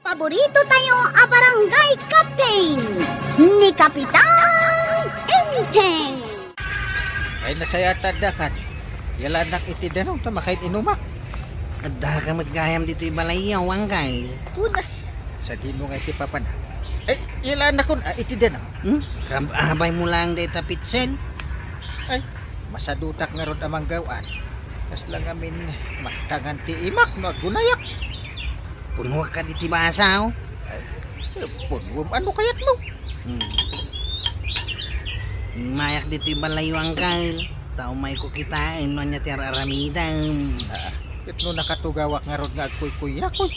Paborito tayo a barangay captain ni Kapitan Enteng. Ay nasaya tadakan. Yalanak iti danong tamakain inumak. Adda ka magayam dito ibalayaw ang kay. Una. Sa dino nga iti papanak. Ay, yalanak kun iti danong. Abay mo lang dito pitsel. Ay, masadutak nga ron amang gawan. Kas lang amin magtangan ti imak no agunayak. Puno ka dito basaw. Ay, punwam ano kayat mo? Mayak dito ibalayaw ang kay. Tao may kukitain no niya tiyar aramidang. Ito nakatugawak nga ron nga agkuy-kuyakoy.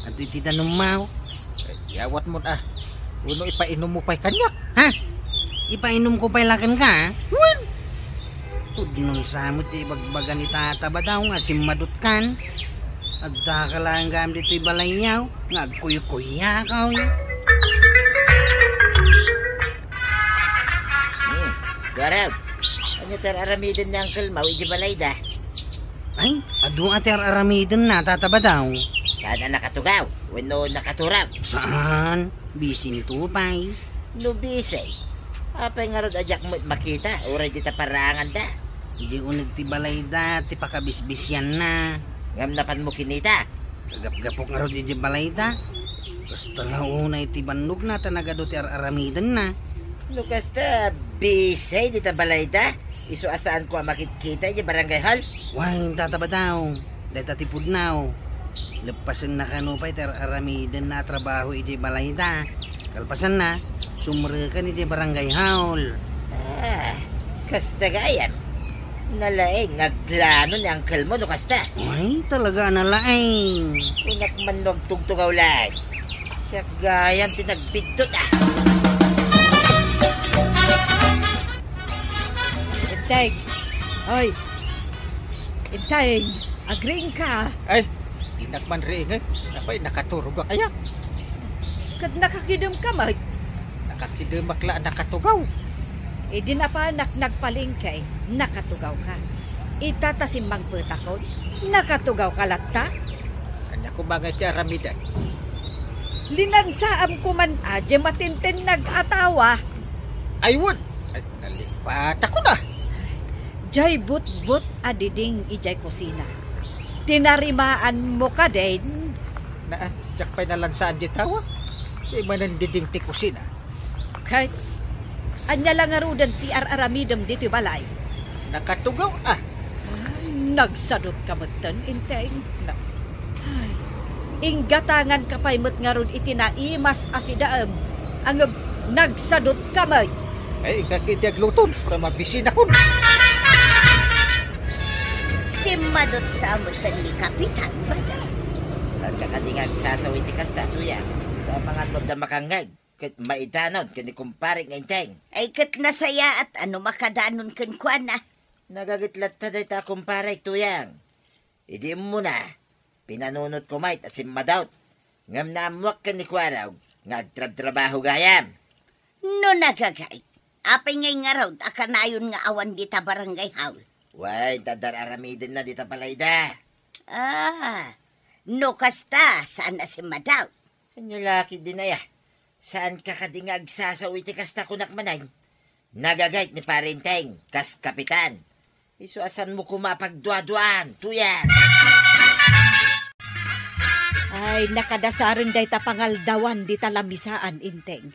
At iti danumaw. Yawat mo na. Uno ipainom mo pa'y kanyak. Ha? Ipainom ko pa'y lakan ka? Well, tudnon sa mo ti bagbagan ni tata ba daw nga simadot kan? Adda ka lang gam dito ibalayaw. Nga agkuy-kuyakaw. Garab, ano tararamidan ng uncle mo, iji balay da? Ay, adu ater aramidin na tata ba daw? Sana nakatugaw, wano nakaturaw. Saan? Bisin tupay. Nubisay. Apay nga ron ajak mo makita, uray di taparangan da. Hindi ko nagtibalay da, ti pakabisbis yan na. Ngam napan mo kinita. Kagap-gapok nga ron di balay da. Gusto lang una iti bandog na tanagado ti aramidan na. Lukas ta, bisay di tabalay da. Iso asaan ko ang makikita iji barangay hall. Wang tataba daw. Dahil tatipod na. Lepasan na kanupay ter aramidan na trabaho iti balay da. Kalpasan na, sumrekan iti barangay hall. Kasta gayan. Nalaeng, ngagklano ni uncle mo, no kasta. Ay, talaga nalaeng. Unak man nagtugtugaw lang. Siya gayan tinagbigtot Inteng! Oy! Inteng! Agring ka! Ay, inakman rin eh. Napay nakaturog ka kaya. Kad nakakidom ka mag. Nakakidemakla nakatugaw. E di na pa nagpalingkay, nakatugaw ka. Itatasimbang putakon, nakatugaw ka latta. Kanya ko mga ti aramidan. Linansaam ko man adya matintin nag-atawa. Ay, wood! Ay, nalipat ako na. Jay but-but adiding ijay kusina. Tinarimaan mo ka din. Jak pa'y nalansaan di tawa. Di manandiding ti kusina. Kahit anya lang arudan ti aramidam dito balay. Nakatugaw Nagsadot ka matan, Inteng. Na, Inggatangan ka pa'y matngarod itinaimas asidaam. Ang nagsadot ka may. ay, kakidyag luton. Para mabisina ko. Simadot sa amutan ni Kapitan Bada. Saan ka kadingag sasawin ti kasta, tuya? Sa mga nob na makangag. Kat maitanon, kani kumpare ng inteng. Ay kat nasaya at ano makadanon kan kwa na. Nagagitlat ta day ta kumpare, tuyang. Idi mo na. Pinanunot ko mait at simadaut. Ngam na amuak ka ni kwaraw. Ngagtrab-trabaho gayam. No nagagay. Apay ngay nga raw, akanayon nga awan di ta barangay haul. Way, dadar-aramidin na dita palayda. No kasta, saan na si Madaw? Anyo laki din na ya. Saan ka kadingag sasawi ti kasta kunak manay? Nagagayt ni parinteng, kas kapitan. Isuasan mo kumapagdua-duan, tuyan. Ay, nakadasarin day ta pangaldawan di talamisaan, Inteng.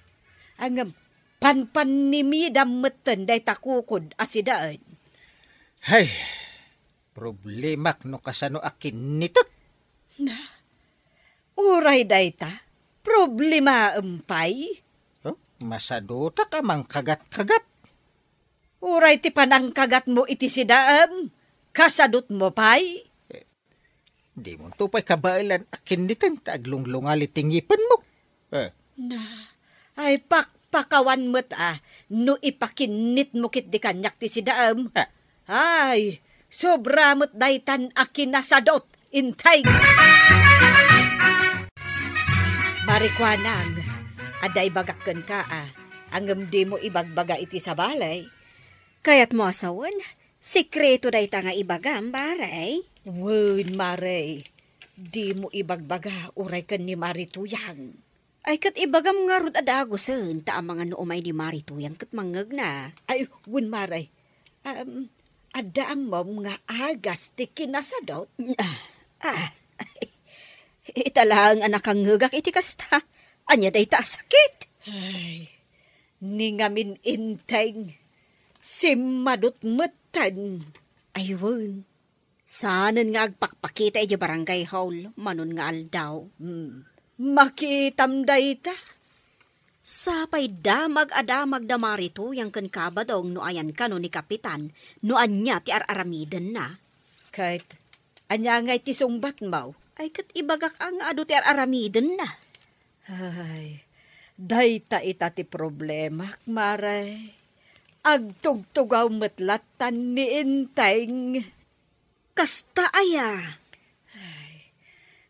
Ang panpanimidam meten day ta kukod asidaan. Hay, problemak no kasano akin nitot. Uray day ta, problema empay. Oh, masaduta ka mang kagat-kagat. Uray ti panang kagat mo iti sidaam, kasadot mo pay. Di mo to pa'y kabailan akin nitin. Taglong-lungali tingipan mo. Ay pakpakawan mo't no ipakinit mo kit di kanyak ti sidaam. Ay, sobra mo't daytan akin nasadot, Intay. Marikwanang, aday bagakkan ka Angam di mo ibagbaga iti sa balay. Kayat mo asawan, sikreto day ta nga ibagam, baray. Wun, Maray. Di mo ibagbaga uray kan ni Marituyang. Ay kat ibagam nga rod adagosen ta ang mga noomay ni Marituyang kat mangag na. Ay, wun maray. Adaan mo nga agas ti kinasadot. Italang anak kang ngagak iti kasta. Anya day ta sakit. Ay, ningamin inteng. Simadot metan. Ayun. Sanan nga agpakpakita iti barangay hall. Manon nga aldaw. Makitamday ta. Sapay damag adamag da Marituyang kan kabadong no ayan ka no ni Kapitan. No anya ti araramiden na. Kahit anya ngay ti sungbat mo. Ay kat ibagak ang ado ti araramiden na. Ay, dayta ita ti problema, maray. Agtugtugaw matlatan ni inteng. Kasta aya.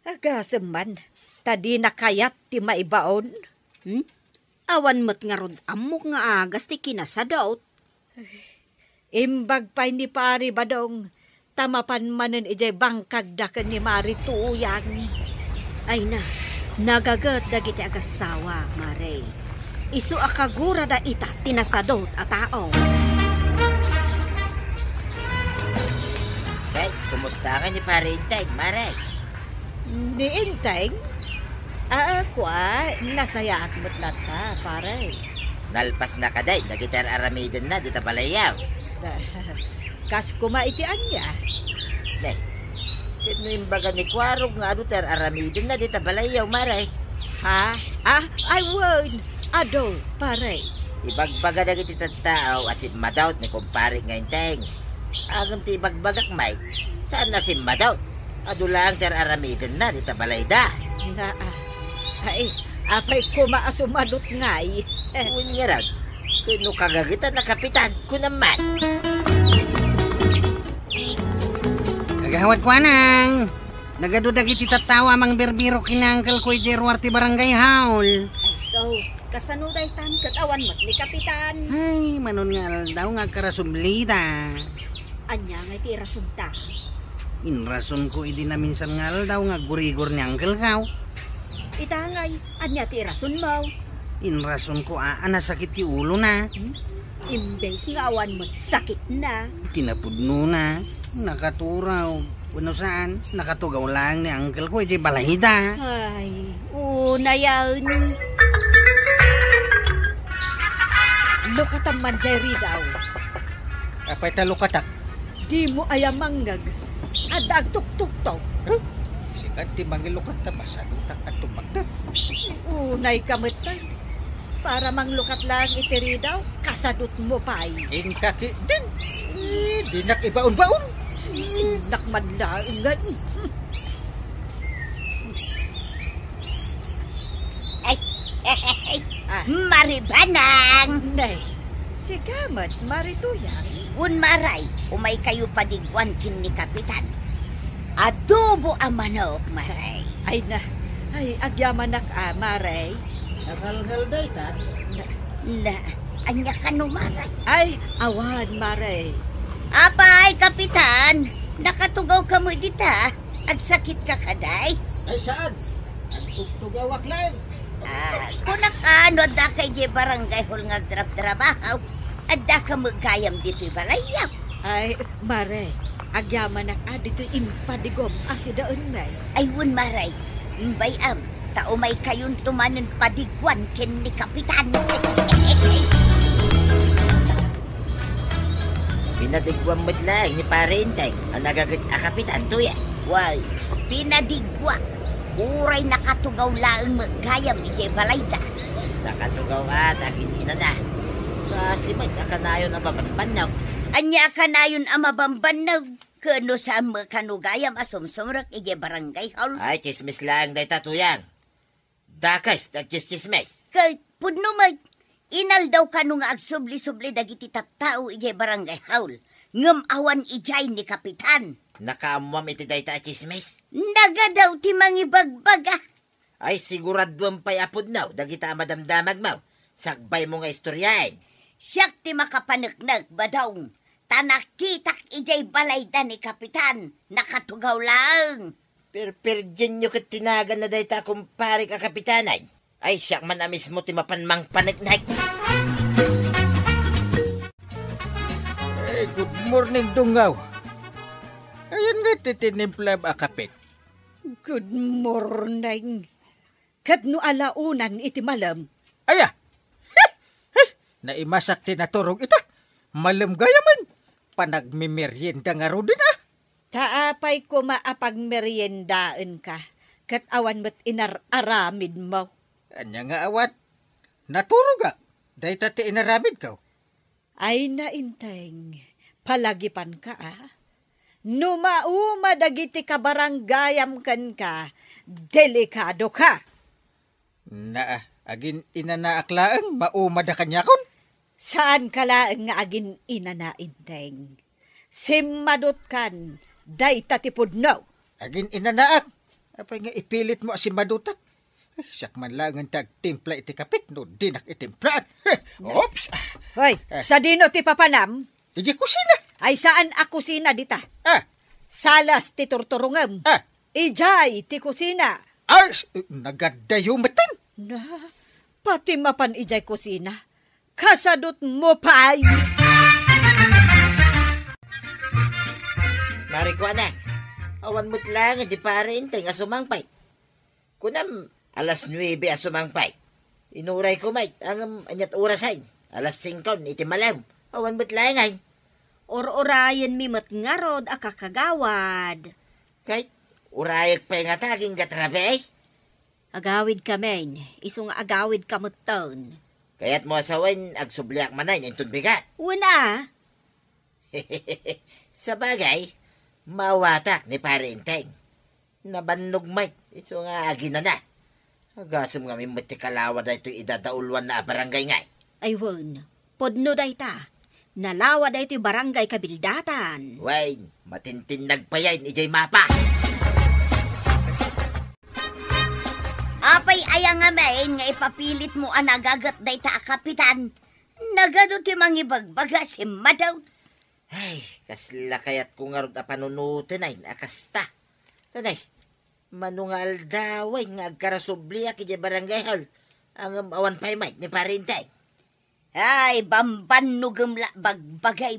Agasaman, tadi nakayat ti maibaon. Awan mat nga rod amok nga agas ti kinasadot. Imbag pa'y ni pari badong, tamapan manen ijay bangkag da ni Marituyang. Ay na, nagagat dagiti agasawa, Maray. Isu akagura da ita tinasadot a tao. Kay, kumusta ka ni Parinteng, Maray? Ni inteng? Nasaya at mutlata, pare. Nalpas na ka day, nagitar aramiden na, dita balayaw. Kas kumaitian niya. Nay, kit mo imbaga ni Kwarog nga adutar aramiden na, dita balayaw, Maray. Ha? I won't. Ado, pare. Ibagbaga na kiti tao, asim madaut ni kumpare nga inteng. Agam ti ibagbagak, Mike. Saan na sim madaut? Ado lang ter aramiden na, dita balayda. Ay, apay kumaasumadot ngay. Uwin nga rag, kino kagagitan na kapitan ko naman. Nagahawat ko anang. Nagadudag iti tatawa mang berbiro kinangkal ko ijerwar ti barangay haul. Ay sos, kasanuday tan katawan mat ni Kapitan. Ay, manon nga daw nga karasumlida. Anya nga iti rasunta. Inrason ko idi na minsan nga daw nga gurigor ni Uncle Kaw. Itangay, anya ti rason mo. Inrason ko nasakit ti ulo na. Imbes nga awan mat sakit na. Tinapudno na. Nakaturaw. Kuno saan? Nakatugaw lang ni Uncle ko iti balahida. Ay, una yan. Lukatan man Jerry daw. Apay talo katak. Di mo ayamanggag. Adag tuk-tuk-tok. Sikat ti mangilukat ta masadutak at tumagda. Unay kamutan. Para manglukat lang itiri daw, kasadot mo pa'y. Inkaki din. Di nakibaon-baon. Nakmanlaungan. Maribanang! Nay, si Gamat, Marituyang. Un maray, umay kayo padigwan kin ni Kapitan. Adobo ang manok, maray. Ay na, ay agyaman maray. Nagalgal day ta. Anya ka no, maray. Ay, awan, maray. Apay, Kapitan, nakatugaw ka mo dita. Agsakit ka kaday. Ay saan? Tugtugawak lang. Kuna ka, no, da kay di barangay hol nga trabahaw. Adda ka magkayam dito'y balayaw. Ay, maray, agyaman dito'y impadigom asidaon may. Ayun, maray, bayam, tao may kayon tumanon padigwan ken ni Kapitan. Pinadigwang madlang ni Parinteng, ang nagagat kapitan to yan. Why, pinadigwa. Uray nakatugaw lang magkayam ije balayda. Nakatugaw at aginina na. Kasi may nakanayon ang mabanbanaw. Anya ka na yun ang mabambanaw. Kano sa makanugayam asumsumrak ije barangay hall. Ay, chismis lang day tatuyang. Dakas, nagchismismes. Kay pudno mag, inal daw ka nung agsubli-subli dagiti tattao ije barangay hall. Ngam awan ijay ni Kapitan. Nakaamwam iti day ta chismis. Naga daw ti mangibagbaga. Ay, siguraduan pa'y apod naw, dagita madamdamag maw. Sagbay mo nga istoryain. Siyak ti makapanagnag badawng. Tanakitak ijay balayda ni Kapitan. Nakatugaw lang. Perperjen nyo kat tinagan na dahil ta kumpare ka kapitanay. Ay, siyak man na mismo timapanmang panagnak. Hey, good morning, Dungaw. Ayan nga titinimpla ba kapit? Good morning. Kat no alaunan iti malam. Aya! Naimasak tinaturog ita. Malam gaya man. Panagmimerienda nga ro din ah. Taapay ko maapagmeryendaan ka. Kat awan mo't inararamid mo. Anya nga awat. Naturog ah. Dahil tati inaramid ka. Ay nainteng. Palagipan ka ah. Numauma dagiti kabaranggayam kan ka. Delikado ka. Na agin inanaaklaan. Maumada kanya kon. Saan ka laang nga agin inanainteng? Simadot kan, day tatipod no. Agin inanaak. Apay nga ipilit mo si madutak. Siyak man lang ang tagtimpla iti kapit. No, dinak itimplaan. Oops! Hoy, sa dino ti papanam? Iji kusina. Ay saan a kusina dita? Ah! Salas ti turturungem. Ah! Ijay ti kusina. Ay! Nagadayumatan. Na, pati mapan ijay kusina. Kasadot mo pa'y. Marikuana, awan mo't lang, hindi pare intay nga sumangpay. Kunam, alas 9 a sumangpay. Inuray ko, mate, ang anyat orasay. Alas 5, iti malam. Awan mo't lang ay. Or-orayan mi mat nga rod a kakagawad. Kahit, urayak pa nga taging gatrabe ay. Agawid kami, isong agawid kamuton. Kaya't mo asawain, agsubliak manay, nintun bigat. Una, Sa bagay, mawatak ni pare intay. Nabannog mate, iso nga agina na. Agasam nga may matikalawa da ito idadaulwan na barangay ngay. aywan, podno dayta. Nalawa dayto barangay kabildatan. Wain, matintin nagpayain, ijay mapa. Apay ayang nga main nga ipapilit mo ang nagagat day ta kapitan. Nagado ti mangibagbaga si madaw. Ay, kasla kayat ko nga ron a panunutin ay nakasta. Tanay, manungal daway nga agkarasubli aki barangay hall. Ang awan pa'y mate ni parintay. Ay, bamban nugamla bagbagay.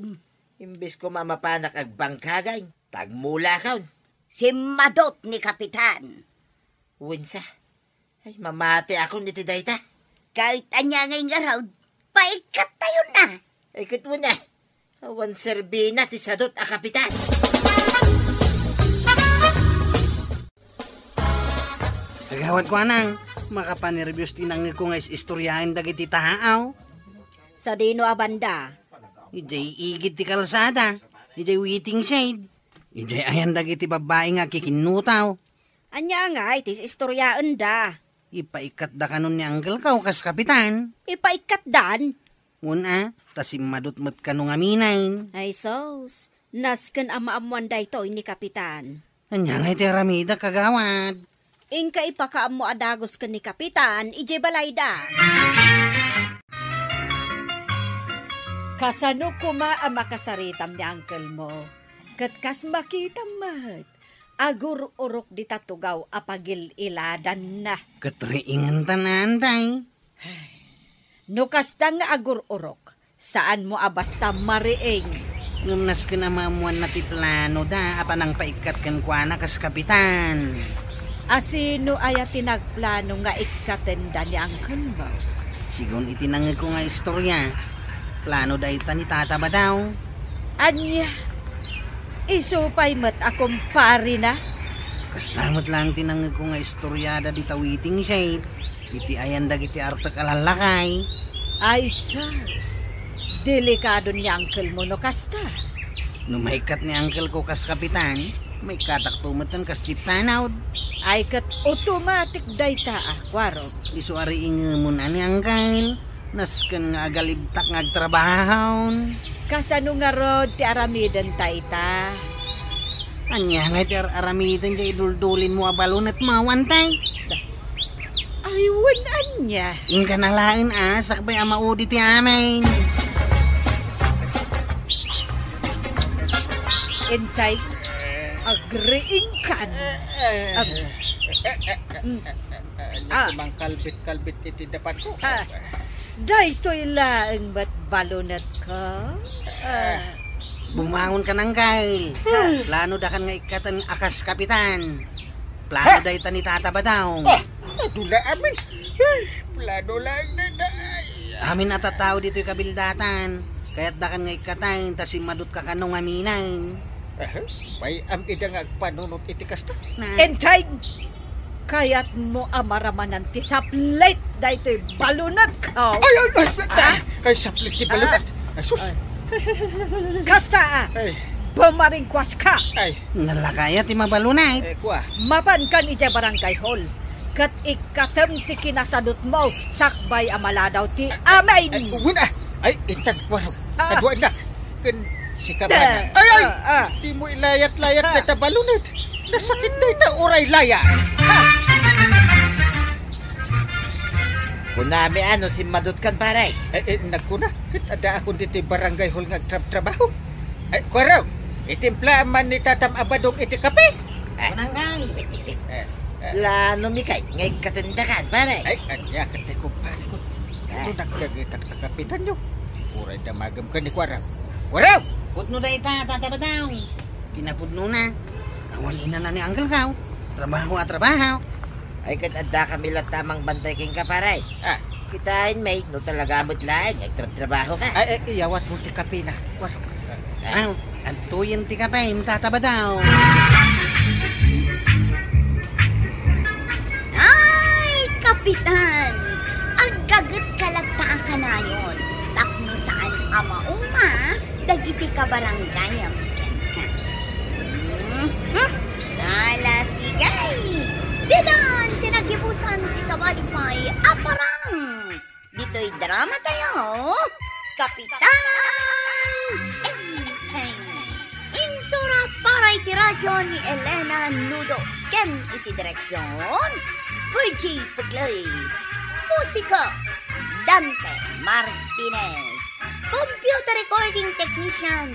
Imbis ko mamapanak agbangkagay, tagmula kaon. Si madot ni kapitan. Winsa, ay mamati ako niti dayta. Kahit anya ngayong araw, paikat tayo na. Ay katwo na, awan serbina ti sadot a kapitan. Kagawad ko anang, makapanervyos tinangi ko nga istoryahin dagiti tahaaw. Sa dino abanda, Ijay igit ti kalsada, ijay waiting shade. Ijay ayan dagiti babae nga kikinutaw. anya nga itis istoryaan da. Ipaikat da kanon ni Uncle Kaw kas kapitan. Ipaikat dan. Una, tasim madutmat kanong aminain. Ay sos, nasken ama-amuan dayto ni kapitan. Anya nga iti Aramida kagawad. Ingka ipakaam mo adagos ka ni kapitan, ije balayda. Kasano kuma ang makasaritam ni uncle mo? Katkas makita mat. Agur-urok di tatugaw apagil iladan na. Katriingan tanan tay. Nukas nga agur-urok. Saan mo abasta mariing? Nunas ka na maamuan na ti plano da, apanang paikat kan kwa na kas kapitan. Asino aya tinagplano nga ikatenda ni uncle mo? Sigon itinangag ko nga istorya. Plano da ita ni tata ba daw? Anya, isupay mat akong pari na. Kastamot lang tinangag ko nga istoryada di tawiting shade. Iti ayan dagiti artak alalakay. Ay sus, delikado ni uncle mo no kasta. Numaikat ni uncle ko kas kapitan, may kataktumatan kas tiptanaw. Ay kat automatic dayta kwaro. Isu ari ingemon ani uncle. Nasken nga agalibtak nga agtrabahon. Kasano nga rod ti aramidan tayta? Anya nga iti aramidan di iduldulin mo abalon at mawantay. Aywan anya. Ingka nalain sakbay amaudi ti amin. Entay, agreeing ka. Saan? Mang kalbit-kalbit iti dapat ko. Daytoy laeng ba't balunat ka? Bumangon ka nang, Kyle. Plano da kan nga ikatan akas kapitan. Plano da ita ni Tata Badong. Dula amin. Plano lang na daay. Amin atatao dito'y kabildatan. Kaya't da kan nga ikatan, ta si madut ka kanong aminan. May amida nga agpanunot iti kasta. Entay! Kaya't mo amaramanan ti saplit daytoy balunat ka. Ay, saplit ti balunat. Ay, sus. Kasta bumaringkwas ka. Ay, Nalakaya ti mabalunay. kuha. Mapan kan iti barangay hall. Kat ikatem ti kinasadot mo, sakbay amaladaw ti amin. Ay, uwin Ay, intan ko. Kadwa na. Kan si Kabana. Da. Ay! Di mo ilayat-layat na tabalunat. Nasakit na ita oray laya. Kunami ano si madut kan paray. Ay, nagkuna. Kit ada akong dito barangay hall nga trabaho. Ay, kwaraw. Itimpla man ni Tatam Abadong iti kape. Manangay. Lano mi kay ngay katindakan paray. Ay, anya katay kumpare ko. Ito nagkagitak na kapitan nyo. Uray na magam ka ni kwaraw. Kwaraw! Pudno da ita, Tata Badong. Kinapudno na. Awalin na ni Uncle Kaw. Trabaho at trabaho. Ay kat adda kami lang tamang bantay king ka paray. Kitain may no talaga mo't lain nagtrabaho ka. Ay, iyawat mo ti kape na. Kwaraw. Aw, antuyin ti kapay, Tata Badong. Ay, kapitan! Ang gagat kalagtaa ka na yun. Takno saan ama-uma, dagiti ka barangay ang ka. Nalasigay! Didan, tinagibusan ti sa walipay aparang. Dito'y drama tayo, Kapitan Enteng. Insura para iti radyo ni Elena Nudo. Ken iti direksyon, Virgie Paglay. Musika, Dante Martinez. Computer recording technician,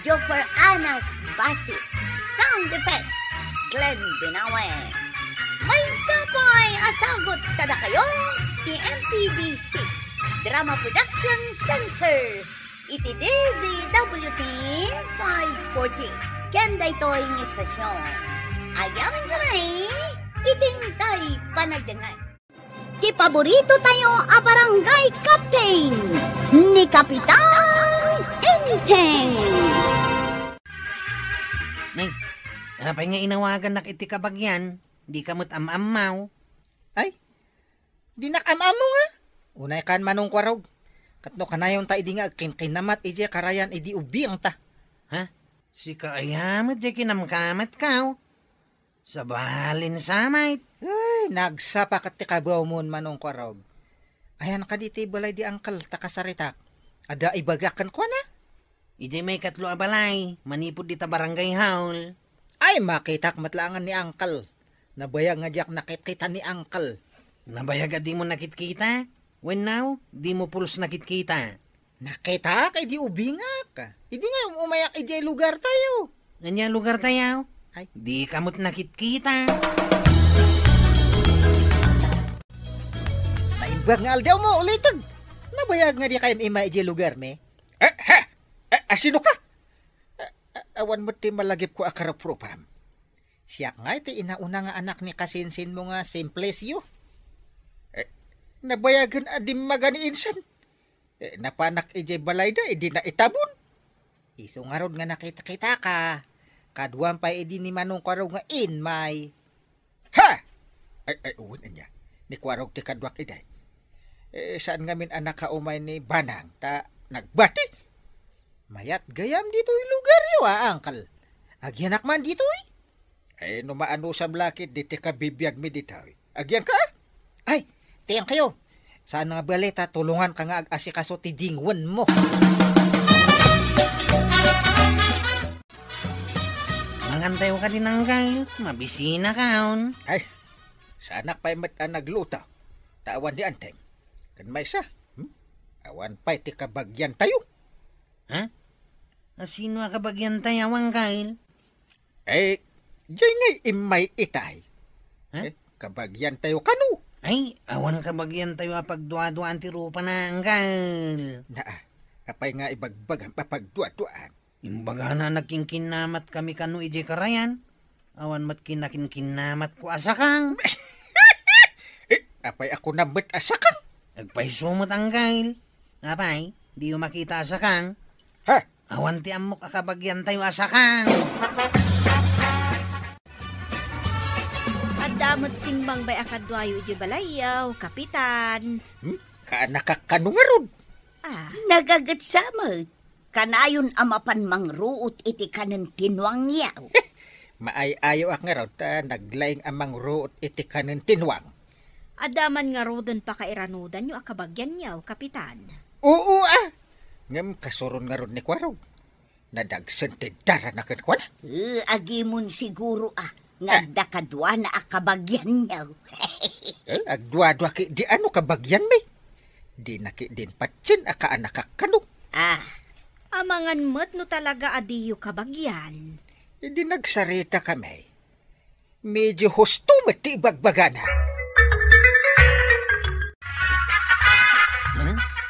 Joper Anas Basit. Sound effects, Glenn Binawe. May sapay asagot kada kayo, ni MPBC Drama Production Center. Iti DZWT 540. Kenda ito'y istasyon. Ayamin kamay, itingkay panagdangan. Di paborito tayo a barangay captain ni Kapitan Enteng. Nay, apay nga inawagan nak iti kabagyan. Di kamot am-amaw. Ay, di nakam-amo nga. Unay kan manong kwarog. Katno kanayon ta idi nga kinamat ije karayan idi ubing ta. Ha? Si kaayamat di kinamkamat kaw. Sa balin samay. Ay, nagsapa kat ti kabaw mon manong kwarog. Ayan ka diti balay di angkal takasaritak. Ada ibagakan ko na. Ije may katlo abalay. Manipod di ta barangay haul. Ay, makitak matlangan ni angkal. Nabayag nga diyak nakikita ni angkal. Nabayaga di mo nakitkita? When now, di mo pulos nakitkita. Nakita kay di ubingak. Idi nga umayak ije lugar tayo. Nanya lugar tayo? Ay, Di kamot nakitkita. naimbag nga aldaw mo ulitag. Nabayag nga di kayam ima ije lugar me. Asino ka? Awan mo ti malagip ko akarapropam. Siya nga iti inauna nga anak ni kasinsin mo nga simplesyo. Nabayagan adim maganiinsan. Napanak ije balayda, edi na itabon. Iso nga rod nga nakita-kita ka. Kaduan pa edi ni manong kwarog nga may. Ha! Ay, uwan niya. Ni kwarog ti kadwak iday. Saan nga min anak ka umay ni Banang, ta nagbati? Mayat gayam dito yung lugar yo, angkal. Agyanak man dito numaano sa mlakit, diti ka bibiyag mi dito. Agyan ka? Ay, tiyang kayo. Saan nga balita, tulungan ka nga ag-asikaso ti dingwan mo. Mangantayo ka din ang gayo. Mabisina kaon. Ay, sa anak pa'y nagluto. Tawan di anteng. Kan may sa. Awan pa'y ti kabagyan tayo. Ha? Asino ang kabagyan tayo ang kail? Ay, Diyan ngay imay itay. Ha? Kabagyan tayo kanu. Ay, awan kabagyan tayo pagduwa-duwaan ti rupa na anggal. Naa, apay nga ibagbagan papagduwa-duaan. Imbaga na nagkingkinamat kami kanu ije karayan. Awan mat kinakinkinamat ko asakang. Apay ako nabet asakang. Agpay sumot anggal. Apay, di yung makita asakang. Ha? Awan ti amok akabagyan tayo asakang. Damot simbang bay akadwayo iti balayaw, kapitan. Kaanakakano nga ron. Nagagat samot. Kanayon amapan mangruot iti kanen tinwang yaw. Maay-ayaw ak nga ron ta naglaing amang root iti kanin tinwang. Adaman nga rodan pa kairanudan yung akabagyan niyaw, kapitan. Oo Ngam kasuron nga ron ni Kwaraw. Nadagsan ti dara na kankwana. Agimon siguro Nagdakadwa na akabagyan niyaw. Agdwa-dwa ki di ano kabagyan may. Di naki din patsin akaanakakano. Amangan mat no talaga adiyo kabagyan. Di nagsarita kami. Medyo husto mati ibagbagana.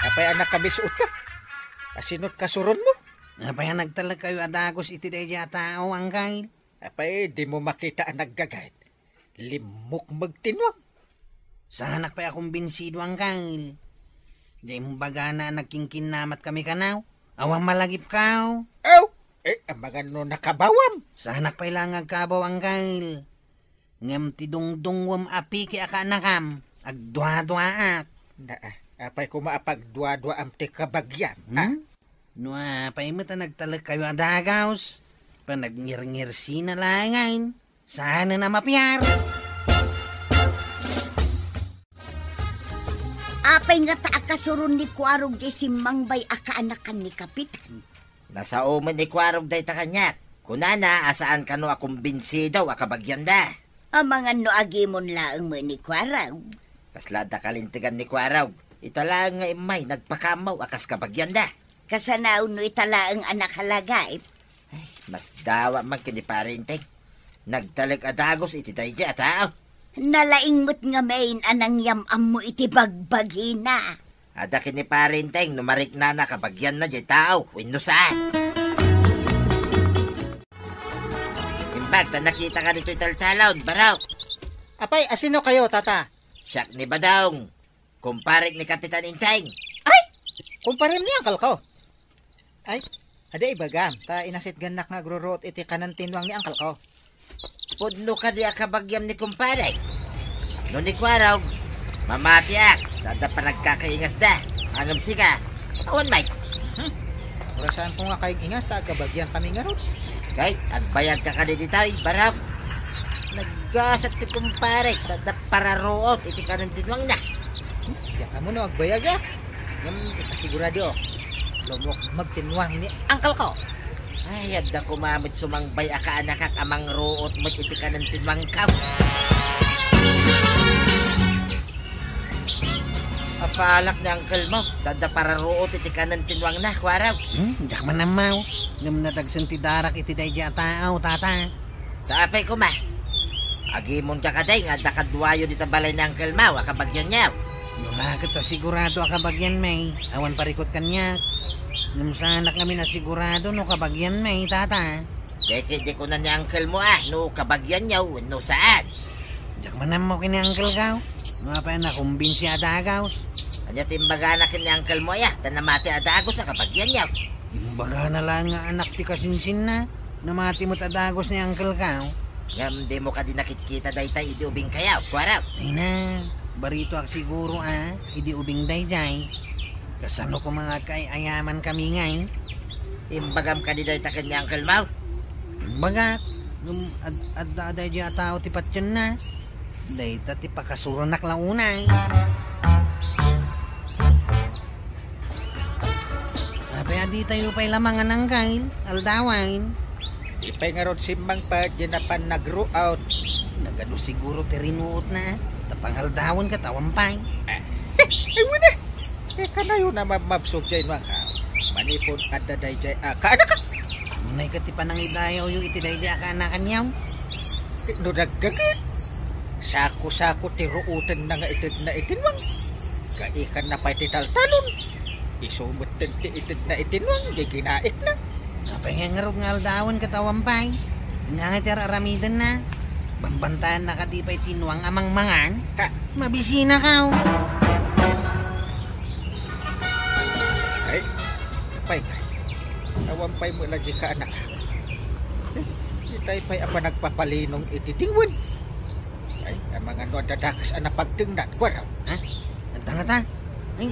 Apay anak kami suot ka. Asinot kasuron mo. Apay nagtalag kayo adagos iti daya tao anggal. Apay, di mo makita ang naggagayat. Limok magtinwang. Sanak pa akong binsido anggal. Di mo baga na nagkingkinamat kami kanaw. Awang malagip ka. Ang mga no nakabawam. Sanak pa ilang agkabaw anggal. Ngam tidungdungwam api ki akanakam. Agdwa-dwaat. Apay ko maapagdwa-dwa am ti kabagyan. No, apay mo ta nagtalag kayo adagaws. Panagnir-ngirsi na langain. Sana na mapiyar. Apay nga taakasurun ni Kwarog di si Mangbay akaanakan ni Kapitan. Nasa uman ni Kwarog day ta kanyak. Kunana, asaan ka no akong binsidaw akabagyan da. Amangan no agimon laang mo ni Kwarog. Kaslada kalintigan ni Kwarog. Itala nga imay nagpakamaw akas kabagyan da. Kasanaw no itala ang anak halagay. Mas dawa man kini parinteng. Nagtalag adagos iti dayja tao. Nalaingmot nga main anang yamam mo iti bagbagina. Ada kini parinteng numarik na nakabagyan na di tao. Wino saan? Imbag, nakita ka nito italtalon, baraw. Apay, asino kayo, tata? Siyak ni Badong. Kumparik ni Kapitan Inteng. Kumparin niya ang kalko. Ay, ada ibagam. Ta inasit ganak nga grurot iti kanan tinwang ni angkal ko. Pudno ka di akabagyam ni kumparik. No ni Kwaraw, mamati dada pa nagkakaingas da. Angam sika. Awan may. Orasan ko nga kayong ingas ta kabagyan kami nga ron. Kay, agbayag ka ka di tayo, baraw. Naggasat ti kumparik, dada para root iti kanan tinwang na. Diyan ka mo no, agbayag Ngam ikasigurado. Lumok magtinwang ni angkal ko. Ay, adda kumamit sumangbay akaanakak amang root mo't iti kanan tinwang kaw. Apalak ni angkel mo, dada para root iti kanan tinwang na, Kwaraw. Diyak man namaw. Ngam natagsan ti darak iti dayja tao, tata. Taapay ko ma. Agimon ka kaday, nga dakadwayo dita balay ni angkel mo, akabagyan niyaw. Wala ka to sigurado akabagyan may. Awan parikot kanya. Ngam sanak kami na sigurado no kabagyan may, tata. Deke di ko na ni angkel mo no kabagyan niyaw, no saan? Diyak man namaw kini angkel gaw. Nga pa na kumbinsi adagaws. Anya timbaga na kini angkel mo tanamati adagos sa kabagyan niyaw. Baga na lang nga anak ti kasinsin na. Namati mo't adagos ni angkel gaw. Ngam di mo ka di nakikita daytay idi ubing kayaw, Kwaraw. Ay na, barito ak siguro idi ubing dayjay. Kasano ko mga ayaman kami ngay. Imbagam ka di dayta kini angkel mo. Baga, nung ad-aday di tao ti patyan na. Dayta ti pakasuranak launay. Apay adi tayo pa'y lamangan ng kail, aldawain. Ipay nga ron simbang pa, di na pa nag-row out. Nagano siguro ti rinuot na. Tapang aldawan ka tawampay. Ay, wala. Kanayo na mabsog dyan mga manipon at daday dyan. Kaanak ka? Munay ka ti panangidayaw yung itiday dyan kaanakan yaw. No nagkagit. Sako-sako ti ruutan na nga itid na itinwang. Kaikan na pa'y titaltalon. Isumot ti itid na itinwang, di ginaik na. Apay nga ngarog nga aldawan katawampay. Nga nga aramidan na. Bambantayan na ka di pa'y tinwang amang mangan. Ha? Mabisina ka. Ay, pay nga. Awampay mo na di ka anak. Itay pa'y apa nagpapalinong ititingwan. Ay, ang mga no dadakas ang napagtingnan. Wala. Ha? Nga ta. Ay,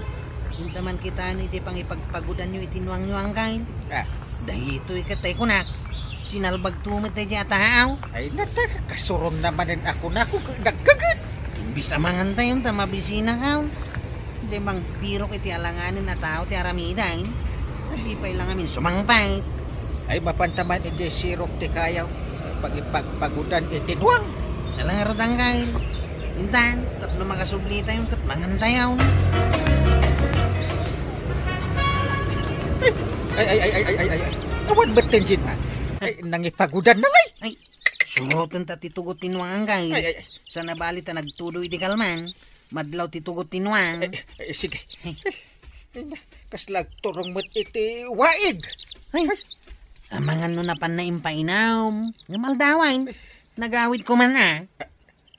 hintaman kita ni di pang ipagpagudan nyo itinwang nyo ang kain. Ah, Dahil ito ikatay ko na. Sinalbag tumit na dyan ataaw. ay nata, kasuron naman din ako na ako nagkagit. Imbis amangan tayong tamabisina ka. Hindi bang piro iti alanganin na tao ti aramiday. Hindi pa ilang amin sumangpay. Ay mapantaman hindi sirok ti kayaw. Pag ipagpagudan itinwang. Alang arodang kain. Intan, tapno makasubli tayong katmangan tayaw. Ay. Awan ba't din man? Ay, nangipagudan na ngay. Ay, surutan ta titugot tinwang ang kain. Ay. Sa nabali ta nagtuloy di kalman. Madlaw titugot tinwang. Ay, sige. Kaslag turong mo't iti waig. Ay, amangan no na pan na impainaw. Nga maldawain. Nagawid ko man na.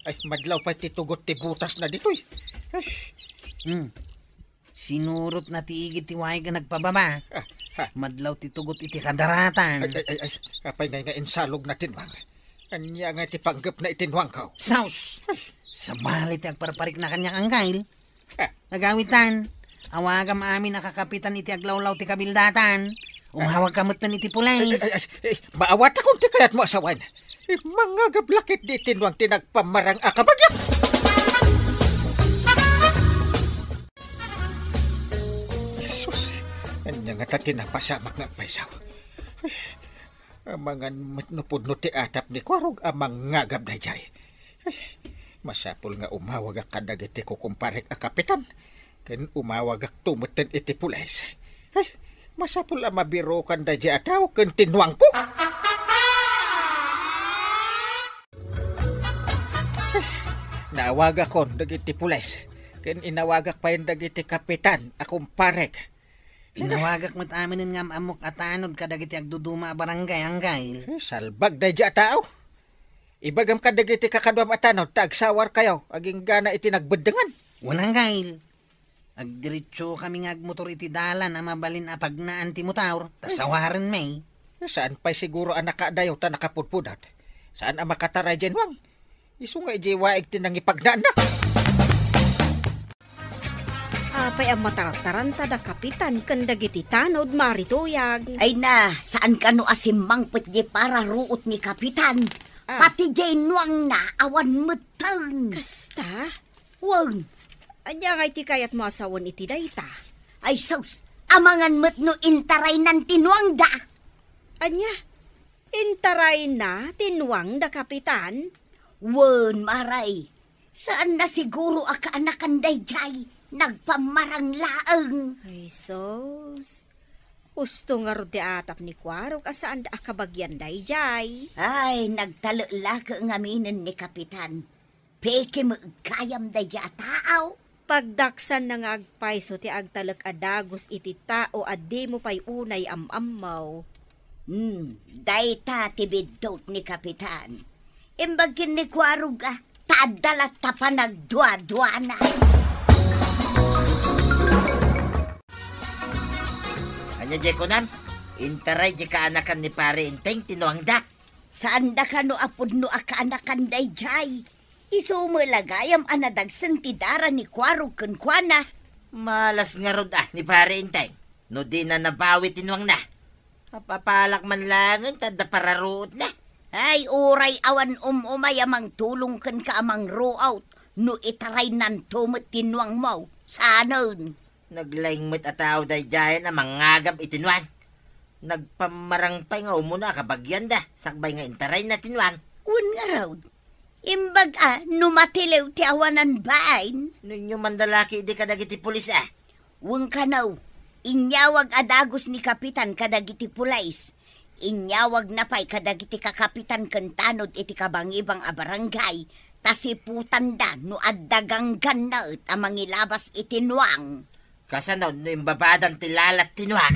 Ay, madlaw pa titugot ti butas na dito'y. Ay, Sinurot na tiigit ti waig nga nagpababa. ha. Madlaw titugot iti kadaratan. Ay. Kapay nga insalog na tinwang. Kanya nga ti panggap na itinwang kaw. Saus! Sa balit agparparik na kanya kang kail. Ha. Nagawitan. Awagam amin nakakapitan iti aglawlaw ti kabildatan. Umhawag kamot na iti pulays. Ay, maawat akong ti kayat mo asawan. Mga gablakit di tinwang tinagpamarang akabagyak. Jesus, kanya nga tinapasamak nga paisaw. Amangan matnupod no ti atap ni Kwarog amang ngagab na jay. Masapul nga umawag ak kadag iti kukumparek a kapitan. Ken umawag ak tumutin iti pulays. Ay, masapul ang mabiro kan da jay ataw ken tinwang ko. Nawag ako dagiti pulis. Ken inawagak pa yung dagiti kapitan, akong parek. Inawagak mo't amin nga amok atanod kadagiti agduduma a barangay ang gail. Salbag da dya tao. Ibagam ka dagiti kakadwam atanod, tagsawar kayo, aging gana iti nagbedengan. Wanang gail. Agdiritso kami nga agmotor iti dalan a mabalin a pagnaan ti motor. Tasawaran may. Saan pa'y siguro ang nakadayo ta nakapudpudat? Saan ang makataray dyan wang? Isu nga ijiwaig tinangipagnaan na. Apay ang matartaranta da kapitan kandagiti tanod marituyag. Ay na, saan ka no asimang petye para ruot ni kapitan? Pati jay nuang na awan metang. Kasta? Wang, Anya nga iti kayat mo asawon iti dayta. ay sus, amangan met no intaray nan tinuang da. Anya? Intaray na tinwang da kapitan? Wen, maray, saan na siguro akaanakan day jay? Nagpamarang laeng. Ay sos. Gusto nga ro ti atap ni Kwarog asaan da akabagyan day jay. Ay, nagtalala ka ngaminin ni kapitan. Peke mo kayam day ja tao. Pagdaksan na nga agpayso ti agtalak adagos iti tao addi mo pay unay amamaw. Dayta tibidot ni kapitan. Imbagin ni Kwarog tadalat ta pa nagdwa-dwa na. Anya jay ko nam, intaray jay kaanakan ni pare inteng tinuang da. Saan da ka no apod no akaanakan day jay? Iso mo lagayam anadagsan ti dara ni Kwarog ken kuana. Malas nga rod ni pare inteng. No di na nabawi tinuang na. Papalak man langan, tada pararuot na. Ay, uray awan umay amang tulong ken ka amang row out. No itaray nan tumot tinuang mo. Sanon. Naglaing met ataw day jay na mangagab itinuan. Nagpamarang pay nga umuna kabagyan da. Sakbay nga intaray na tinuan. Un nga raw. Imbag numatilew ti awanan bain. Ninyo mandalaki di kadagiti pulis Wang kanaw. Inyawag adagos ni kapitan kadagiti pulais. Inyawag na pa'y kadagiti kakapitan kentanod iti kabangibang a barangay, tasiputan da no addagang ganaet ang mangilabas iti nuang. Kasanon no imbabadan tilalat tinuak.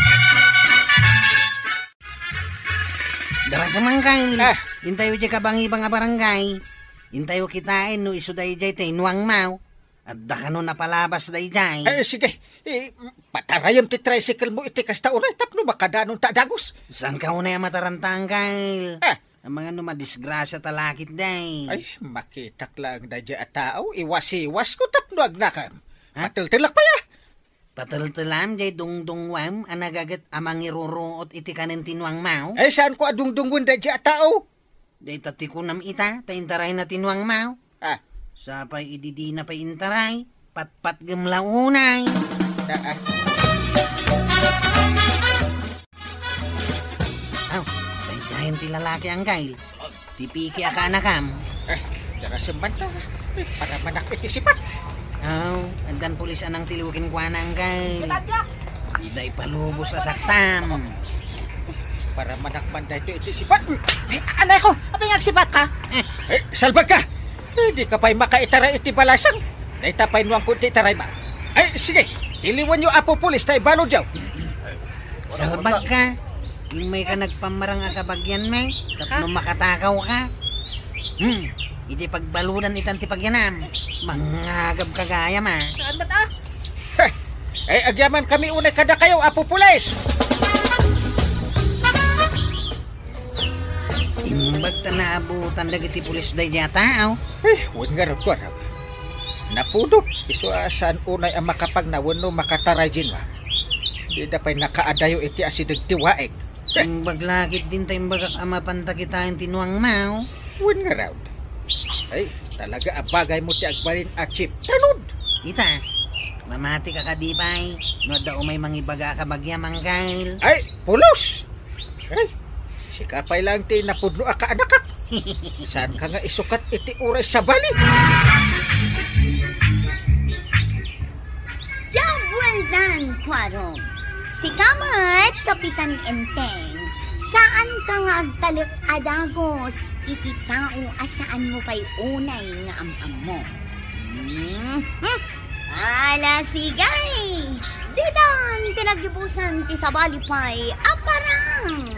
Dara sa mangkay. Ah. Intayo di kabangibang a barangay. Intayo kitain no isuday jay tay nuang mau. At daka no napalabas day jay. Sige, patarayam ti tricycle mo iti kasta uray tapno makadanon ta dagos. Saan ka una yung matarantang, Kyle? Ah. Ang mga numadisgrasya talakit day. Ay, makitak lang na dya at tao, iwas-iwas ko tapno agnakam. Patiltilak pa ya. Pataltalam jay dungdungwam ang nagagat amang iruruot iti kanin tinuang mau. Ay, saan ko adungdungun da dya at tao? Day tatikunam ita, taintaray na tinuang mau. Ah, Sapay ididi na pa intaray, patpat gemlaunay. Aw, tayo ti lalaki ang Kyle. Tipiki ka nakam. dara sembanta. Para manak iti sipat. Aw, andan pulis anang tilukin kwa na ang Kyle. Iday palubos sa saktam. Para manak banday iti sipat. Anay ko, apay ngagsipat ka? Salbag ka! Di ka pa'y makaitaray iti balasang. Naitapay nuang kunti taray ba? Sige, tiliwan nyo apo pulis tayo balod yaw. Salbag ka. Yung may ka nagpamarang akabagyan may, tapno makatakaw ka. Iti pagbaludan itan ti pagyanam. Mangagab kagaya ma. Saan ba ta? Agyaman kami unay kada kayo, apo pulis. Imbag ta naabutan dagiti pulis day tao. Huwag nga rin ko. Napudot, iso saan unay ang makapagnawon no makataray din ma. Di da pa'y nakaadayo iti asidag tiwaeg. Imbag lakit din tayo bagak ama pantakitain tinuang mau. Huwag nga rin. Talaga abagay mo ti agbalin at chip. Tanod! Ita, mamati ka kadipay. No daw may mangibaga ka bagyamang Kyle. Pulos! Sikapay lang ti napudno ka anakak. Saan ka nga isukat iti uray sa bali? Job well done, Quarong. Sikamat, Kapitan Enteng. Saan ka nga agtalik adagos? Iti tao asaan mo pa'y unay nga amam mo. Ala sigay! Didan, tinagibusan ti sabali pa'y aparang.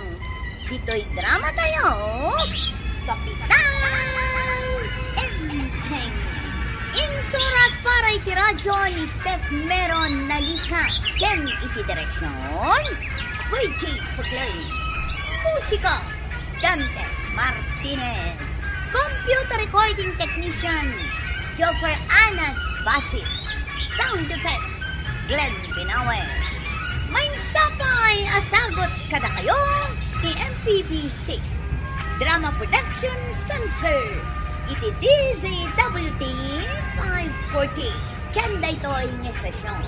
Dito'y drama tayo, Kapitan Enteng. Insurat para iti radyo ni Steph Meron Nalika. Ken iti direksyon, VJ Puglay. Musika, Dante Martinez. Computer recording technician, Joker Anas Basit. Sound effects, Glenn Binawe. May sapay asagot kada kayo ni MPBC. Drama Production Center. Iti DZWT 540. Kanda ito'y ng estasyon.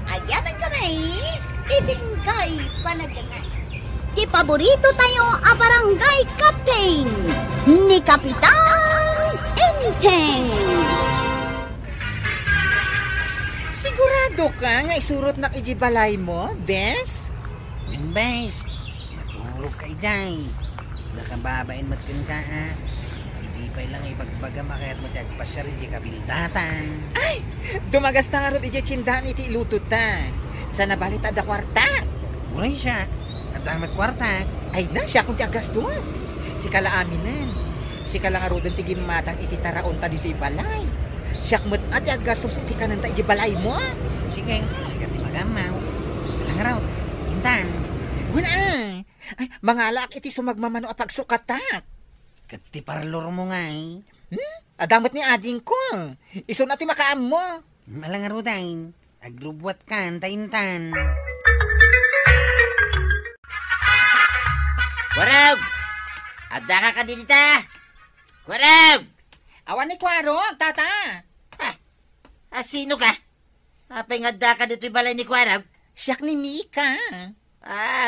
Agyaman kami, itingkay panagdangan. Di paborito tayo a barangay captain ni Kapitan Enteng. Sigurado ka nga isurot na ijibalay mo, Bes? Bes, matulog kay jay. Nakababain matkin ka ha. Hindi pa lang ibagbaga makayat mo tiyag pasya rin di kabildatan. Ay, dumagas na nga ron iti chindahan iti ilutot ta. Sa nabalita da kwarta. Uray siya. At ang magkwarta. Ay na, siya kung tiyagas tuwas. Si kalaaminan. Si kalangarudan tigim matang iti taraon ta dito ibalay. Siya kumot at tiyagas tuwas iti kananta iti balay mo. Sige, sige ti magamaw. Alang raw, intan. Wala ay, mangalak iti sumagmamano a pagsukatak. Kati parlor mo nga eh. Adamot ni ading ko. Iso natin makaam mo. Alang raw dahin. Agrubwat ka, intan. Kwarag! Adda ka dita! Kwarag! Awan ni Kwarog, tata. Sino ka? Apay nga adda ka dito'y balay ni Kwarag? Siyak ni Mika.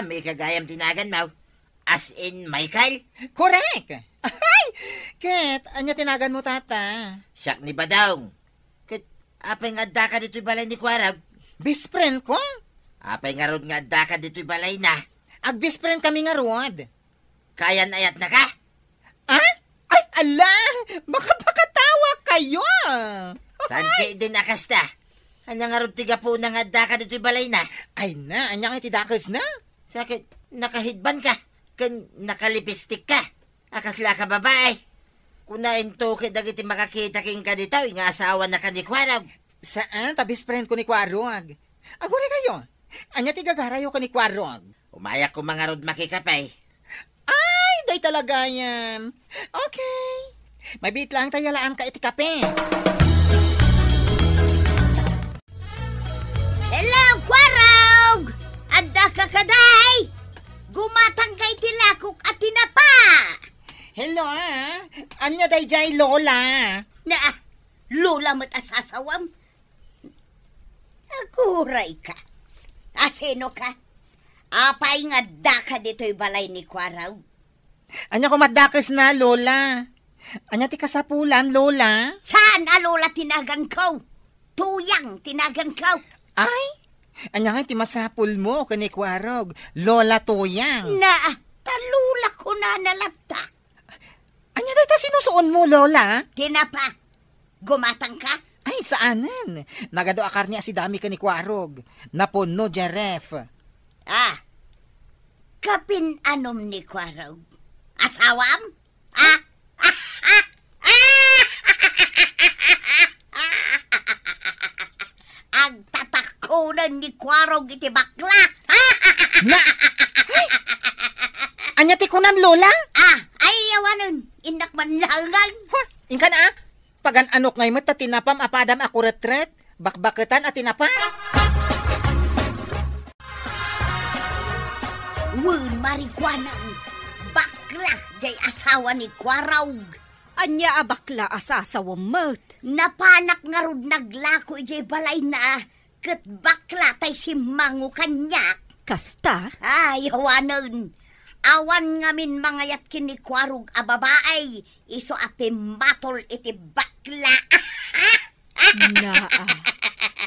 May kagayam tinagan mo. As in Michael? Correct. Ay, Ket, anya tinagan mo, tata? Siyak ni Badong. Apay nga adda ka dito'y balay ni Kwarag? Best friend ko. Apay nga rod nga adda ka dito'y balay na. Ag best friend kami nga rod. Kayan ayat na ka? Ah? Ay, ala! Makapakatawa kayo! Saan kayo din akasta? Anya nga tiga po na nga daka dito'y balay na. Ay na, anya nga tidakas na. Sakit, nakahidban ka. Kan nakalipistik ka. Akasla ka babae. Kunain to kay dagiti makakita king ka dito, nga asawa na ka ni Kwarog. Saan? Tabis friend ko ni Kwarog. Agore kayo. Anya tigagarayo ka ni Kwarog. Umayak ko mga rod makikapay. Ay, day talaga yan. Okay. Mabit lang tayalaan ka iti kape. Hello, Kwarog! Adda ka kaday! Gumatang kay tilakok at tinapa! Hello, anya day jay lola. Na, lola mo't asasawam. Naguray ka. Asino ka? Apay nga da ka dito'y balay ni Kwarog. Anya ko madakas na, lola. Anya ti kasapulan, lola. Saan lola tinagan ko? Tuyang tinagan ko. Ay, anya nga ti masapul mo kani Kwarog. Lola Tuyang. Na, talula ko na nalata. Anya day ta sinusuon mo, lola? Tinapa. Gumatang ka? Ay, saanan? Nagado akar niya si dami ka ni Kwarog. Napuno, Jeref. Ah, kapin anom ni Kwarog. Asawam? Ah? Ang tatakunan ni Kwarog iti bakla. Na! Ay! Anya ti kunam, lola? Ay yawanon. Inak man langan. Ha? Inka na, pagan anok ngay mat tinapam apadam ako retret. Bakbaketan at tinapa. Wun marikwanang. Bakla jay asawa ni Kwarog. Anya abakla asasawam met. Napanak nga rod naglako ijay balay na. Kat bakla tay si mangu kanyak. Kasta? Ay, hawanon. Awan ngamin mangayat kini Kwarog a babaay. Iso api matol iti bakla. Naa.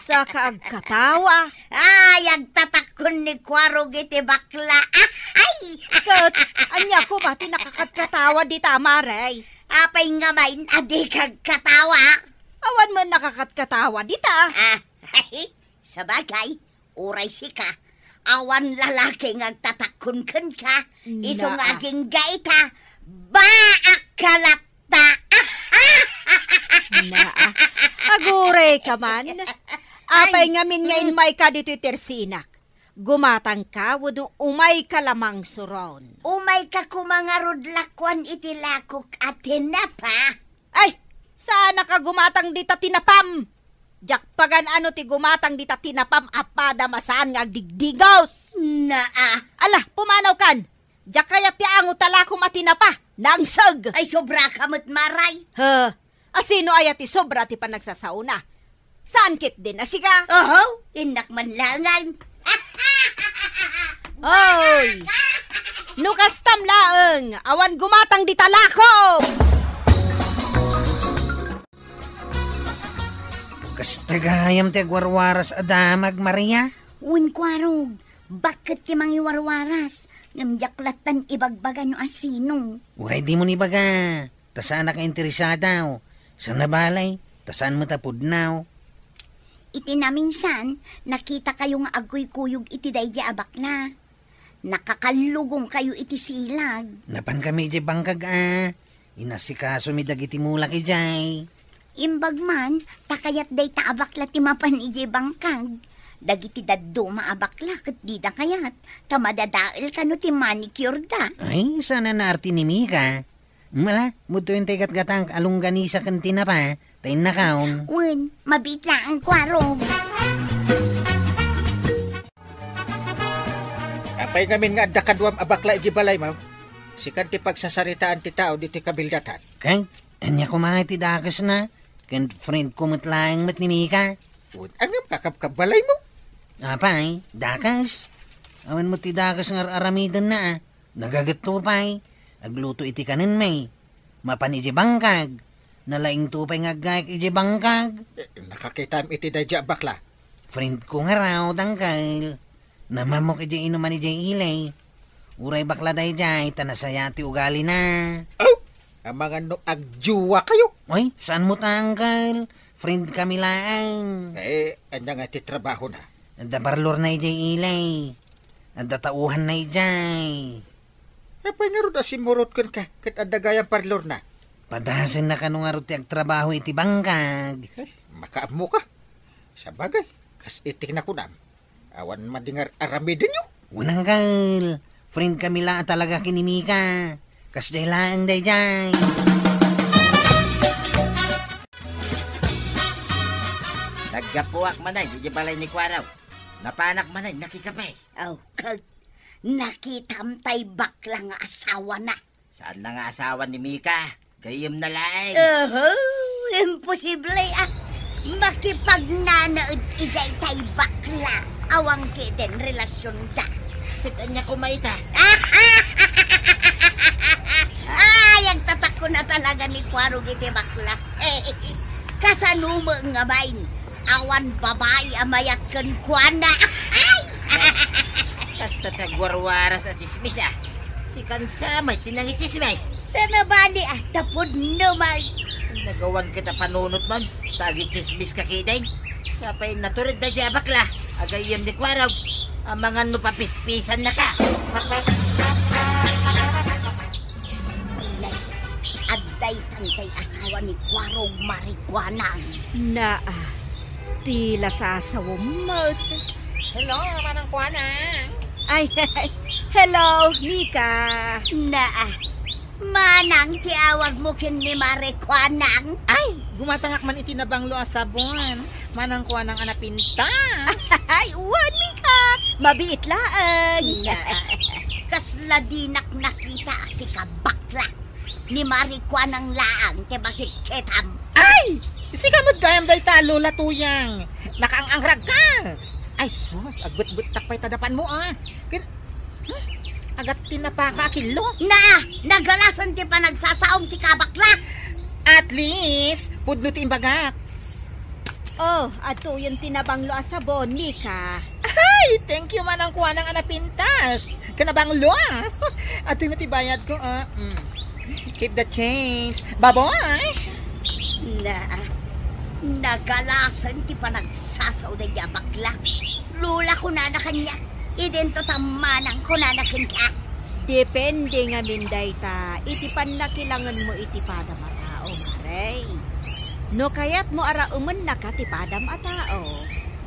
Sa kaagkatawa. Ay, agtatakon ni Kwarog iti bakla. Ay! Kat, anya ko pati nakakatkatawa di tama, Ray. Apay nga main adi kag katawa. Awan man nakakatkatawa di ta. Ay, sabagay, uray si ka. Awan lalaki ngagtatakon ka. Isong Naa. aging gaita. Baak kalata. Naa. Agure ka man. Apay ngamin ngayon may ka dito tersinak. Gumatang ka, wado umay ka lamang suron. Umay ka kumangarod lakwan iti lakok at tinapa. Ay, sana ka gumatang dita tinapam. Jak pagan ano ti gumatang dita tinapam apada masaan nga digdigos. Naa. Ala, pumanaw kan. Jak kaya ti ango tala ko matinapa. Nangsag. Ay sobra kamot maray. Asino ay ti sobra ti panagsasauna. Saan kit din asiga? Oho, inak man langan. Oy! Nukastam laeng, awan gumatang di talako! Kastagayam ti agwarwaras adamag, Maria. Uwin Kwarog, bakit ti mangiwarwaras? Namyaklatan ibagbagan yung asino. Uray di mo ni baga. Tasaan na ka interesada. Sa nabalay, tasaan mo tapudnaw. Iti na minsan, nakita kayo nga agoy-kuyog iti dayja abakla. Nakakalugong kayo iti silag. Napan kami di bangkag Inasikaso mi dagiti mulak ijay. Imbag man, takayat day ta abakla ti mapan iti bangkag. Dagiti daddo maabakla kat di da kayat. Tamadadail ka no ti manicure da. Ay, sana na arti ni Mika. Mala, muto yung tegat gatang alungganisa kantina pa. Tayin na kaon. Uwin, mabitla ang Kwarog. Apay ngamin nga adda kadwam abakla iji balay mo. Sikan ti pagsasaritaan ti tao diti kabildatan. Kay, anya ko mga ti dakas na. Kan friend ko matlaang mat ni Mika. Angam kakabkabalay mo. Apay, dakas. Awan mo ti dakas nga aramidan na Nagagat pay. Agluto iti kanin may. Mapan iji bangkag. Nalaing tupay nga gayk iji bangkag. Nakakitam iti dadya bakla. Friend ko nga raw, tangkal. Namamok iji inuman iji ilay. Uray bakla day jay, tanasaya ti ugali na. Oh, ang mga no agjuwa kayo. Oy, saan mo ta, Uncle? Friend kami lang. Anya nga ti trabaho na. Ada parlor na ijay ilay. Ada tauhan na ijay. Apay nga ron asimurot kun ka, kat adagayang parlor na. Padasin na kanong arot ti agtrabaho iti bangkag. Makaamo ka. Sa bagay, kas itik na kunam. Awan madingar aramidin nyo. Unang Uncle, friend kami lang talaga kinimika. Kas day lang day jay. Naggapuak manay, di balay ni Kwaraw. Napanak manay, nakikapay. Oh, kag nakitamtay bakla nga asawa na. Saan na nga asawa ni Mika? Gayem na laing. Imposible makipagnanaod ijay tay bakla. Awang kiden relasyon da. Kita niya kumaita. Ay, ang tatak ko na talaga ni Kwarog iti bakla. Kasanuma nga bain. Awan babae amayat kan kuana. Kasta tagwarwaras at chismis ah. Si Kansamay, tinangi chismis. Sana bali tapod naman. Nagawan kita panunot man. Tagi chismis ka kiday. Sapay naturid na siya bakla. Agayem ni Kwaraw. Ang mga nupapispisan na ka. Agday tangkay asawa ni Kwarog marikwanang. Tila sa asawamot. Hello, manang kuana. Ay, hello, Mika. Manang tiawag mo kin ni marikwanang. Ay, gumatangak man iti nabanglo a sabon. Manang kuanang anapinta. Ay, uwan, Mika. Mabiit laang. Kasla dinak nakita si kabakla. Ni marikwanang laang te bakit ketam. Ay! Sigamot gayam day talo latuyang. Nakaangrag ka. Ay, sus, agbut-but takpay tadapan mo ah. Agat tinapaka kilo. Nagalasan ti pa nagsasaom si kabakla. At least, pudno ti imbagak. Oh, ato yung tinabanglo a sabon, Mika. Ay, thank you manang kuanang anapintas. Kanabanglo ah. Ato yung matibayad ko ah. Keep the change. Baboy! Nagalasan ti pa nagsasaw na niya bakla. Lula ko na kanya. Idento tamanang ko na ka. Depende nga minday ta. Iti panakilangan mo iti padam a tao, maray. No kayat mo ara uman na ka ti padam a tao.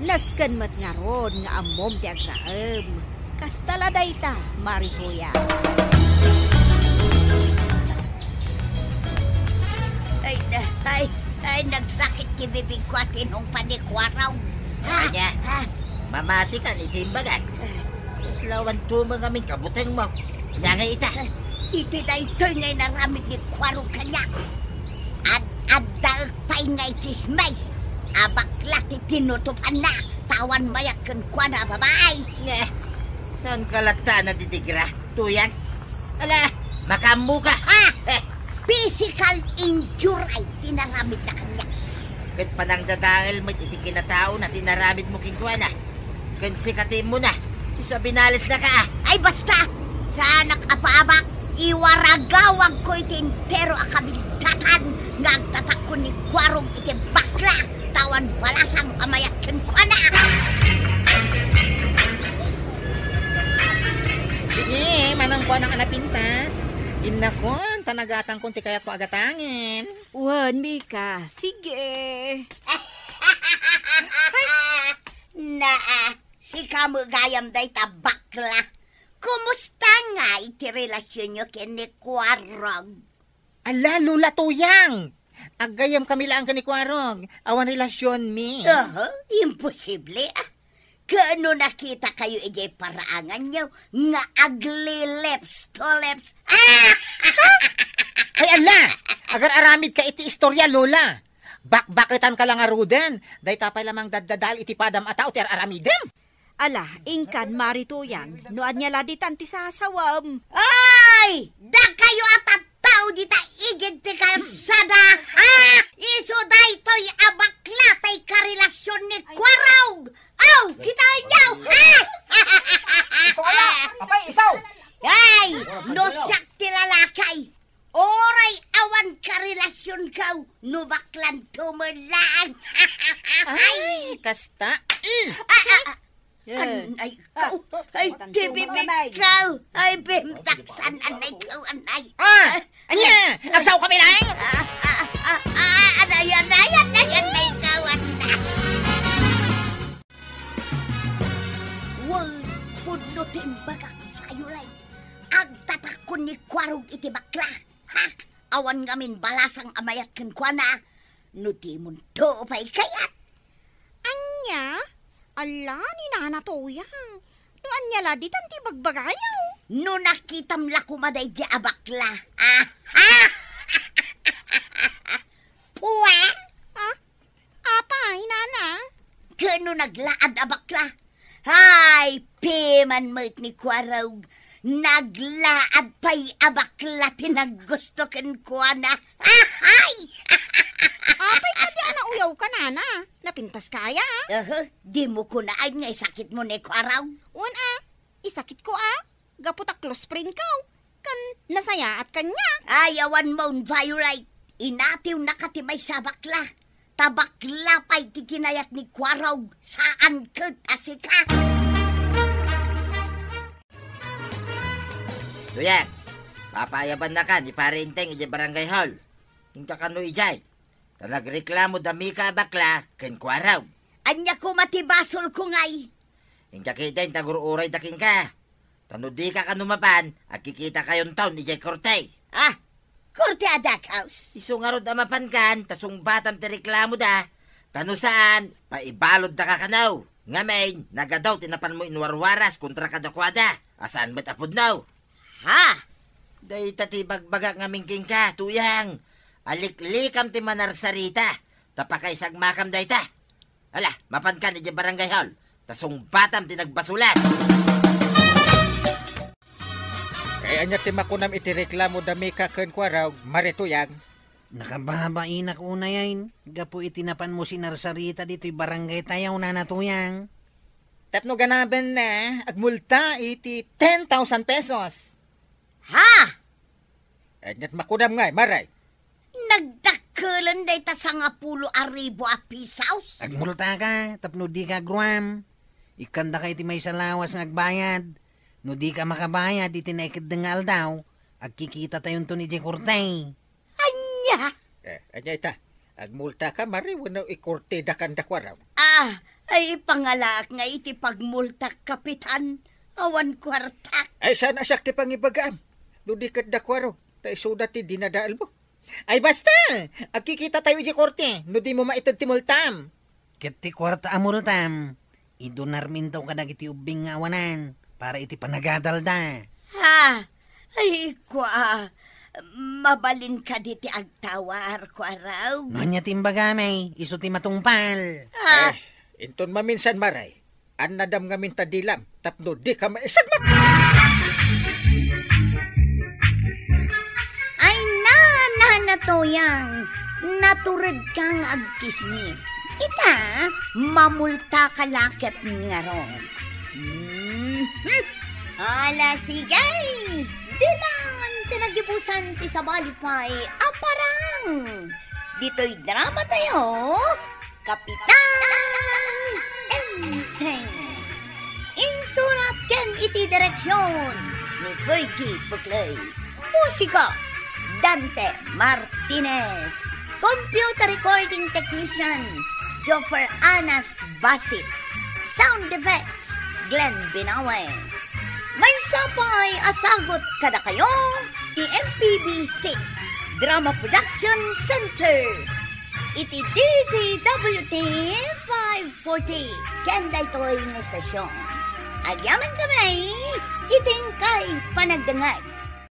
Nasken mat nga ron nga amom ti agraem. Kastala day ta, marikuya. Ay, nagsakit ti bibig ko at inong panikwaraw. Kanya, mamati ka ni Timbagan. Slawan tumang aming kabutang mo. Kanya nga ita. Iti na ito ngay naramit ni Kwarog kanya. At daag pa'y ngay chismis. Abakla ti tinutupan na. Tawan mayak kan kwa na babae. Nga, saan kalata na ditigra? Tuyang? Ala, makamu ka. Physical injury ay tinaramit na kanya. Kat panang dadahal mo iti kinatao na tinaramid mo kingkuan na. Kansikatin mo na. Isa binalis na ka. Ay basta, sa nakapaabak, iwaragawag ko iti entero akabilitatan. Nagtatak ko ni Kwarog iti bakla. Tawan balasang amayat kenkwana. Sige, manang kuanang anapintas. Inakon, tanagatang kunti kaya't ko agatangin. Wan, Mika. Sige. Si kamu gayam day tabakla. Kumusta nga iti relasyon nyo kini Kwarog? Ala, lula tuyang. Agayam kami lang ka ni Kwarog. Awan relasyon mi. Imposible Kano nakita kayo ijay paraangan nyo nga agli lips to lips. Ay ala, agar aramid ka iti istorya lola. Bakbakitan ka lang aruden. Day tapay lamang daddadal iti padam atao ti aramidem. Ala, ingkan maritoyan. Noan niya laditan ti sasawam. Ay! Da kayo at tao dita igid ti kalsada. Iso daytoy abakla tay karelasyon ni Kwarog. Aw, kita nyaw. Iso ala, apay isaw. basta. Anay ikaw. Ay, tibibig ikaw. Ay, bimtaksan, anay ikaw, anay. Anya, nagsaw kami lang. Anay ikaw, anay. Wal, punutin bagak sa'yo lang. Agtatakon ni Kwarog iti bakla. Ha? Awan ngamin balasang amayat kan kwa na. Nuti mo to pa'y kayat. Anya? Ala, ni Nana Toyang. No anya la, di tanti bagbagayaw. No nakitam la kumaday di abakla. Puwa! Apay, Nana? Kano naglaad abakla? Hay, piman mo't ni Kwarog. Naglaad pa'y abakla tinaggusto ken kwa na. Ay! Apay ka di uyaw ka, Nana. Napintas kaya. Di mo kunaan nga sakit mo ni Kwarog. Isakit ko Gaputak close friend ko. Kan nasaya at kanya. Ayawan mo Violet. Inatiw na katimay sa bakla. Tabakla pa'y tikinayat ni Kwarog. Saan ka asika? Tuyang, papayaban na ka ni Parinteng iti barangay hall. Hinta ka no ijay. Talagreklamo dami ka bakla ken Kwarog. Anya ko matibasol ko ngay. Hinta kita yung tagururay daking ka. Tanudi ka kanumapan at kikita kayon taon ijay kortay. Korte adak house. Isungarod amapan kan, tasong batam ti reklamo da. Tano saan, paibalod da ka kanaw. Ngamen, nagadaw tinapan mo inwarwaras kontra kadakwada. Asaan ba't apod naw? Ha? Day tatibagbaga nga mingking ka, tuyang. Aliklikam ti manarsarita. Tapakay sagmakam day ta. Ala, mapan ka ni barangay hall. Tasong batam ti nagbasulan. Kaya anya timakunam iti reklamo dami ka ken Kwarog, marituyang. Nakababain ako na yan. Gapo itinapan mo si Narsarita dito'y barangay tayaw, Nana Toyang. Tapno ganaban na, agmulta iti 10,000 pesos. Ha? Anyat makunam nga, maray. Nagdakalan day ta sa nga 10,000 a pisaws. Agmulta ka, tapno di ka gruam. Ikanda ka iti may salawas ng agbayad. No di ka makabayad, iti naikiddengal daw. Agkikita tayon to ni Jekortay. Anya? Anya ita, agmulta ka, maray, wano ikorte dakan dakwaraw. Ay pangalaak nga iti pagmultak kapitan. Awan kwartak. Ay sana siya ti pangibagaam. No di kat dakwaraw, tayo suda ti dinadaal mo. Ay basta, agkikita tayo iti korte, no di mo maitad ti multam. Ket ti kwarta amultam. Idonarmin daw kadag iti ubing nga awanan. Para iti panagadalda. Ha? Ay, kwa. Mabalin ka diti agtawar, Kwaraw. Nonya timbagamay, iso ti matungpal. Inton maminsan maray. An nadam nga minta dilam, tapno di ka maisagmak. Ay na Toyang. Naturid kang agkismis. Ita, mamulta ka lakit nga ron. Ala sigay! Ditan, tinagipusan ti sa balipay, aparang! Dito'y drama tayo, Kapitan Enteng! Insurat ken iti direksyon ni Fergie Buclay. Musika, Dante Martinez. Computer recording technician, Joffer Anas Basit. Sound effects, Glenn Binawe. May sapay asagot kada kayo, ti MPBC Drama Production Center. Iti DZWT 540, Kenday Toy ng estasyon. Agyaman kami, iting kay panagdangay.